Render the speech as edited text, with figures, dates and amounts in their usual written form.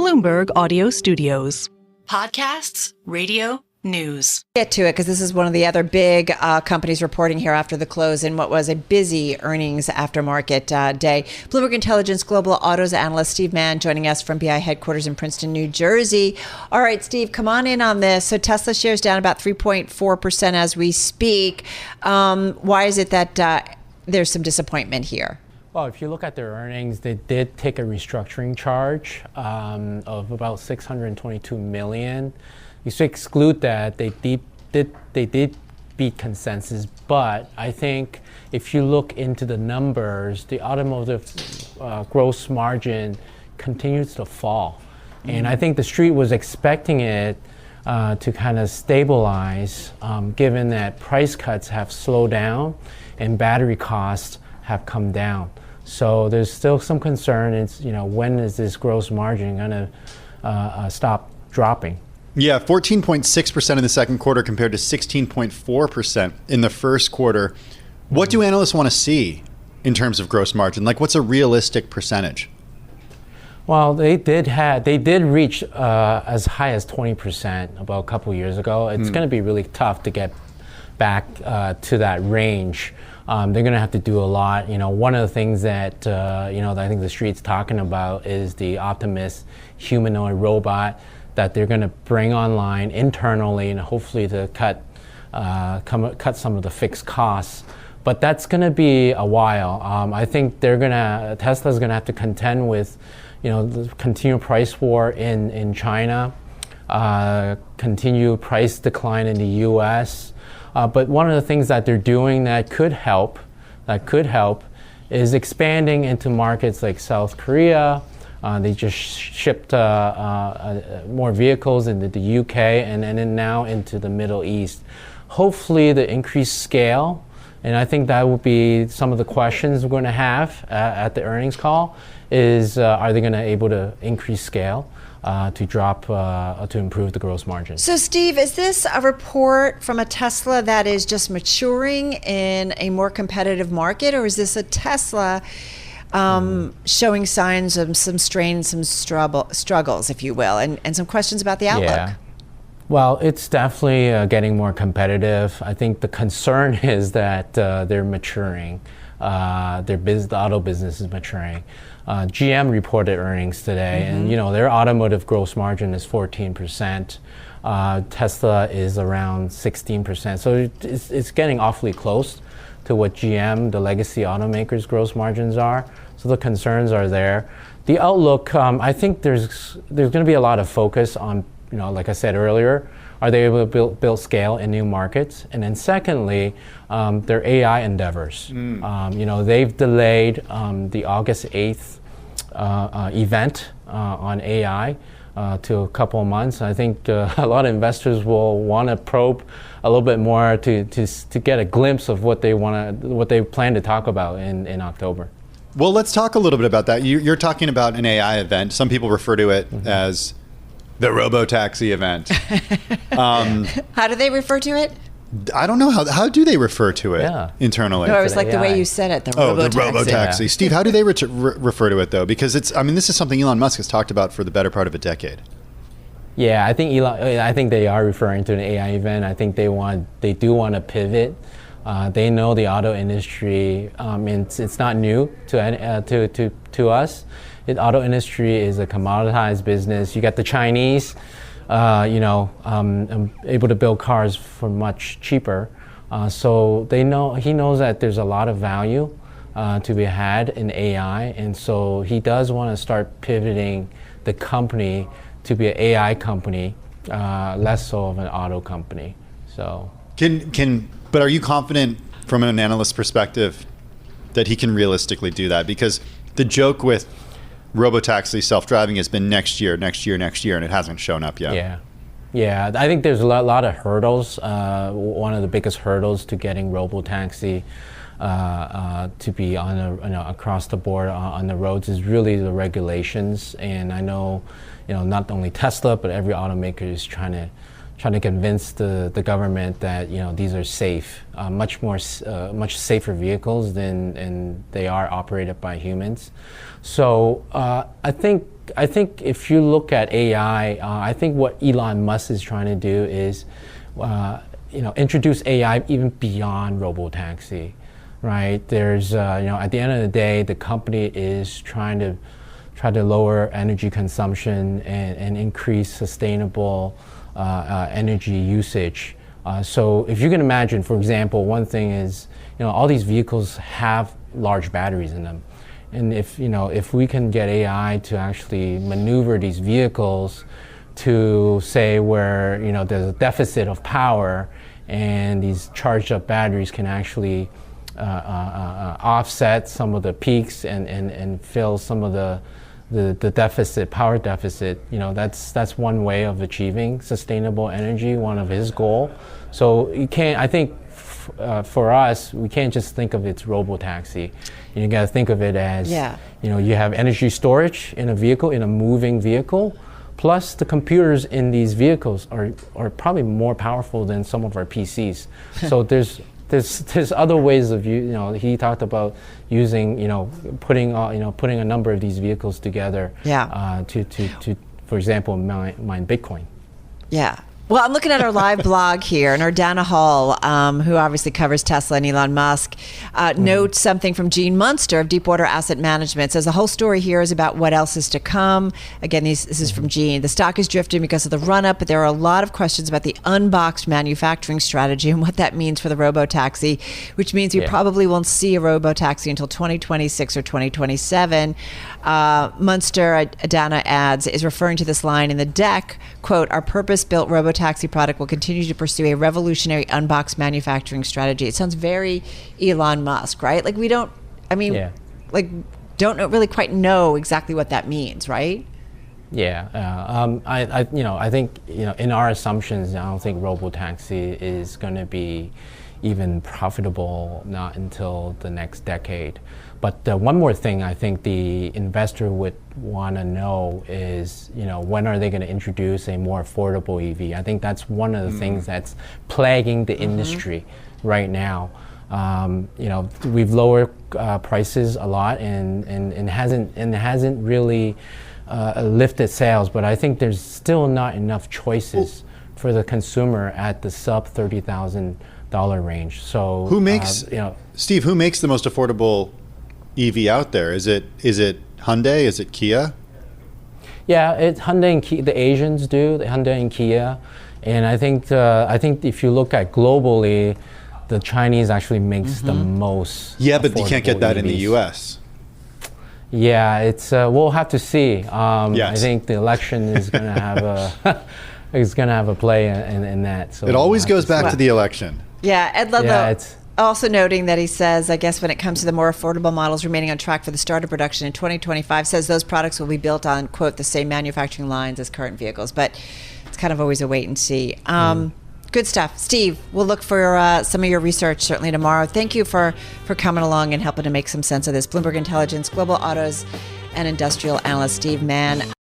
Bloomberg Audio Studios. Podcasts, radio, news. Get to it because this is one of the other big companies reporting here after the close in what was a busy earnings aftermarket day. Bloomberg Intelligence Global Autos Analyst Steve Mann joining us from BI headquarters in Princeton, New Jersey. All right, Steve, come on in on this. So Tesla shares down about 3.4% as we speak. Why is it that there's some disappointment here? Well, if you look at their earnings, they did take a restructuring charge of about $622 million. You should exclude that. They did beat consensus, but I think if you look into the numbers, the automotive gross margin continues to fall. And I think the street was expecting it to kind of stabilize, given that price cuts have slowed down and battery costs have come down. So there's still some concern. It's, when is this gross margin going to stop dropping? Yeah, 14.6% in the second quarter compared to 16.4% in the first quarter. What do analysts want to see in terms of gross margin? Like, what's a realistic percentage? Well, they did reach as high as 20% about a couple years ago. It's going to be really tough to get back to that range. They're going to have to do a lot. One of the things that that I think the street's talking about is the Optimus humanoid robot that they're going to bring online internally and hopefully to cut some of the fixed costs. But that's going to be a while. I think Tesla's going to have to contend with, the continued price war in China, continued price decline in the U.S. But one of the things that they're doing that could help, is expanding into markets like South Korea. They just shipped more vehicles into the UK and then now into the Middle East. Hopefully the increased scale, and I think that will be some of the questions we're going to have at the earnings call, is are they going to able to increase scale to improve the gross margin? So Steve, is this a report from a Tesla that is just maturing in a more competitive market, or is this a Tesla showing signs of some strain, some struggles, if you will, and some questions about the outlook? Yeah. Well, it's definitely getting more competitive. I think the concern is that they're maturing. The auto business is maturing. GM reported earnings today, and their automotive gross margin is 14%. Tesla is around 16%. So it's getting awfully close to what GM, the legacy automakers' gross margins are. So the concerns are there. The outlook, I think there's going to be a lot of focus on, like I said earlier, are they able to build scale in new markets? And then secondly, their AI endeavors. They've delayed the August 8th event on AI to a couple of months. I think a lot of investors will want to probe a little bit more to get a glimpse of what they plan to talk about in October. Well, let's talk a little bit about that. You're talking about an AI event. Some people refer to it as the robo-taxi event. How do they refer to it? I don't know. How do they refer to it internally? No, it was like the way you said it, the robo-taxi. The robo-taxi. Yeah. Steve, how do they refer to it, though? Because this is something Elon Musk has talked about for the better part of a decade. Yeah, I think they are referring to an AI event. I think they do want to pivot. They know the auto industry. It's not new to us. The auto industry is a commoditized business. You got the Chinese, able to build cars for much cheaper. So he knows that there's a lot of value to be had in AI, and so he does want to start pivoting the company to be an AI company, less so of an auto company. So but are you confident from an analyst perspective that he can realistically do that? Because the joke with robotaxi self-driving has been next year, and it hasn't shown up yet. Yeah. I think there's a lot of hurdles. One of the biggest hurdles to getting robotaxi to be across the board on the roads is really the regulations. And I know, not only Tesla, but every automaker is trying trying to convince the government that these are safe, much safer vehicles than they are operated by humans. So I think if you look at AI, I think what Elon Musk is trying to do is introduce AI even beyond robotaxi, right? There's at the end of the day, the company is trying to lower energy consumption and increase sustainable energy usage. So if you can imagine, for example, one thing is, all these vehicles have large batteries in them. And if we can get AI to actually maneuver these vehicles to say where, there's a deficit of power and these charged up batteries can actually offset some of the peaks and fill some of the power deficit, that's one way of achieving sustainable energy, one of his goal. So I think for us, we can't just think of it as robotaxi. You got to think of it as, you have energy storage in a vehicle, in a moving vehicle, plus the computers in these vehicles are probably more powerful than some of our PCs. So there's other ways of he talked about using putting a number of these vehicles together to for example mine Bitcoin. Yeah. Well, I'm looking at our live blog here, and our Dana Hall, who obviously covers Tesla and Elon Musk, notes something from Gene Munster of Deepwater Asset Management. Says the whole story here is about what else is to come. Again, this is from Gene. The stock is drifting because of the run-up, but there are a lot of questions about the unboxed manufacturing strategy and what that means for the robotaxi, which means we probably won't see a robotaxi until 2026 or 2027. Munster, Dana adds, is referring to this line in the deck, quote, "Our purpose-built robotaxi product will continue to pursue a revolutionary unboxed manufacturing strategy." It sounds very Elon Musk, right? Like don't really quite know exactly what that means, right? Yeah, I think in our assumptions, I don't think robotaxi is going to be even profitable not until the next decade. But one more thing I think the investor would want to know is, when are they going to introduce a more affordable EV? I think that's one of the things that's plaguing the industry right now. We've lowered prices a lot and hasn't really lifted sales. But I think there's still not enough choices for the consumer at the sub $30,000 range. So Steve, who makes the most affordable EV out there? Is it Hyundai? Is it Kia? Yeah, it's Hyundai and Kia. The Asians do, the Hyundai and Kia, and I think if you look at globally, the Chinese actually makes the most. Yeah, but you can't get that EVs in the U.S. Yeah, it's we'll have to see. Yes. I think the election is going to have a play in that. So it always goes back to the election. Yeah, Ed Ludlow. Also noting that he says, I guess when it comes to the more affordable models remaining on track for the start of production in 2025, says those products will be built on, quote, the same manufacturing lines as current vehicles. But it's kind of always a wait and see. Good stuff. Steve, we'll look for some of your research certainly tomorrow. Thank you for coming along and helping to make some sense of this. Bloomberg Intelligence Global Autos and Industrial Analyst Steve Mann.